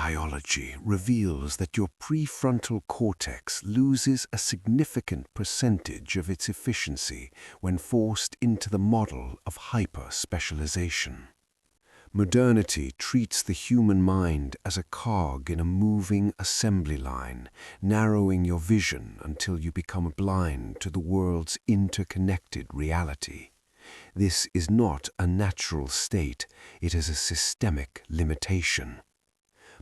biology reveals that your prefrontal cortex loses a significant percentage of its efficiency when forced into the model of hyper-specialization. Modernity treats the human mind as a cog in a moving assembly line, narrowing your vision until you become blind to the world's interconnected reality. This is not a natural state, it is a systemic limitation.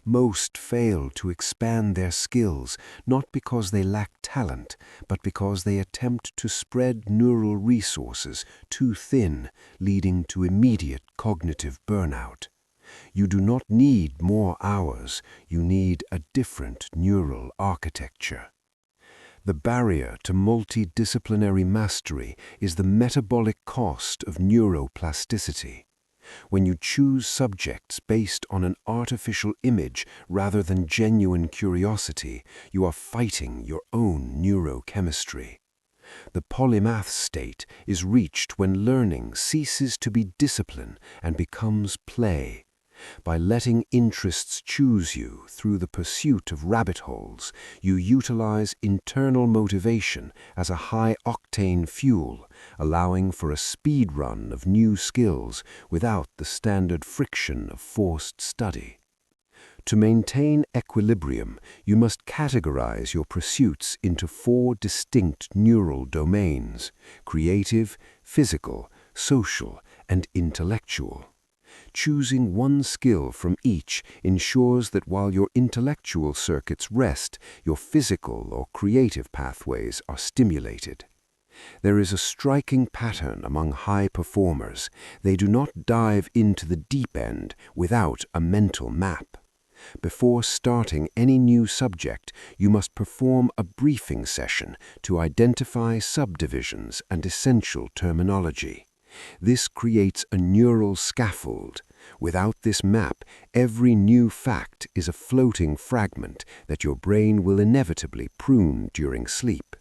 Most fail to expand their skills, not because they lack talent, but because they attempt to spread neural resources too thin, leading to immediate cognitive burnout. You do not need more hours, you need a different neural architecture. The barrier to multidisciplinary mastery is the metabolic cost of neuroplasticity. When you choose subjects based on an artificial image rather than genuine curiosity, you are fighting your own neurochemistry. The polymath state is reached when learning ceases to be discipline and becomes play. By letting interests choose you through the pursuit of rabbit holes, you utilize internal motivation as a high-octane fuel, allowing for a speed run of new skills without the standard friction of forced study. To maintain equilibrium, you must categorize your pursuits into 4 distinct neural domains: creative, physical, social, and intellectual. Choosing one skill from each ensures that while your intellectual circuits rest, your physical or creative pathways are stimulated. There is a striking pattern among high performers. They do not dive into the deep end without a mental map. Before starting any new subject, you must perform a briefing session to identify subdivisions and essential terminology. This creates a neural scaffold. Without this map, every new fact is a floating fragment that your brain will inevitably prune during sleep.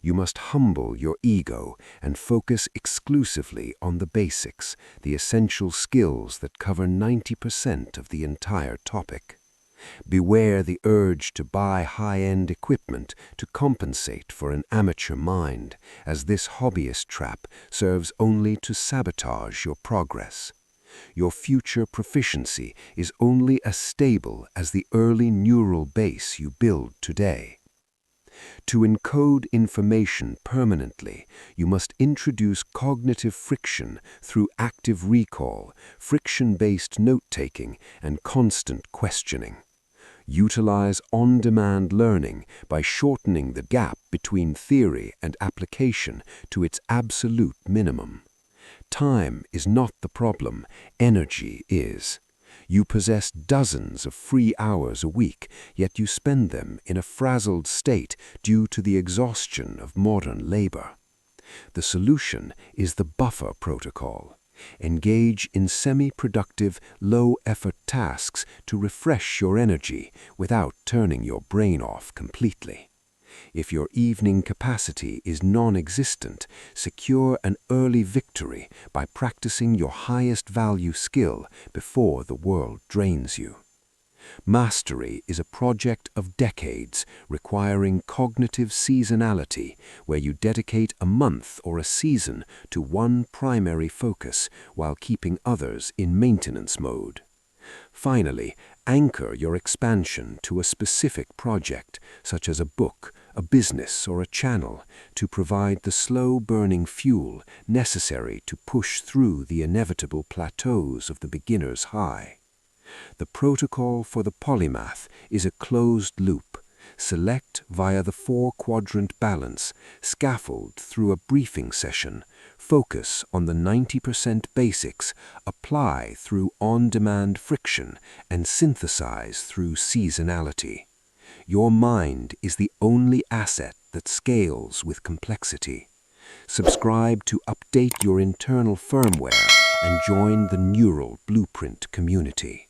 You must humble your ego and focus exclusively on the basics, the essential skills that cover 90% of the entire topic. Beware the urge to buy high-end equipment to compensate for an amateur mind, as this hobbyist trap serves only to sabotage your progress. Your future proficiency is only as stable as the early neural base you build today. To encode information permanently, you must introduce cognitive friction through active recall, friction-based note-taking, and constant questioning. Utilize on-demand learning by shortening the gap between theory and application to its absolute minimum. Time is not the problem, energy is. You possess dozens of free hours a week, yet you spend them in a frazzled state due to the exhaustion of modern labor. The solution is the Buffer Protocol. Engage in semi-productive, low-effort tasks to refresh your energy without turning your brain off completely. If your evening capacity is non-existent, secure an early victory by practicing your highest value skill before the world drains you. Mastery is a project of decades requiring cognitive seasonality, where you dedicate a month or a season to one primary focus while keeping others in maintenance mode. Finally, anchor your expansion to a specific project, such as a book, a business, or a channel, to provide the slow-burning fuel necessary to push through the inevitable plateaus of the beginner's high. The protocol for the polymath is a closed loop. Select via the 4-quadrant balance, scaffold through a briefing session, focus on the 90% basics, apply through on-demand friction, and synthesize through seasonality. Your mind is the only asset that scales with complexity. Subscribe to update your internal firmware and join the Neural Blueprint community.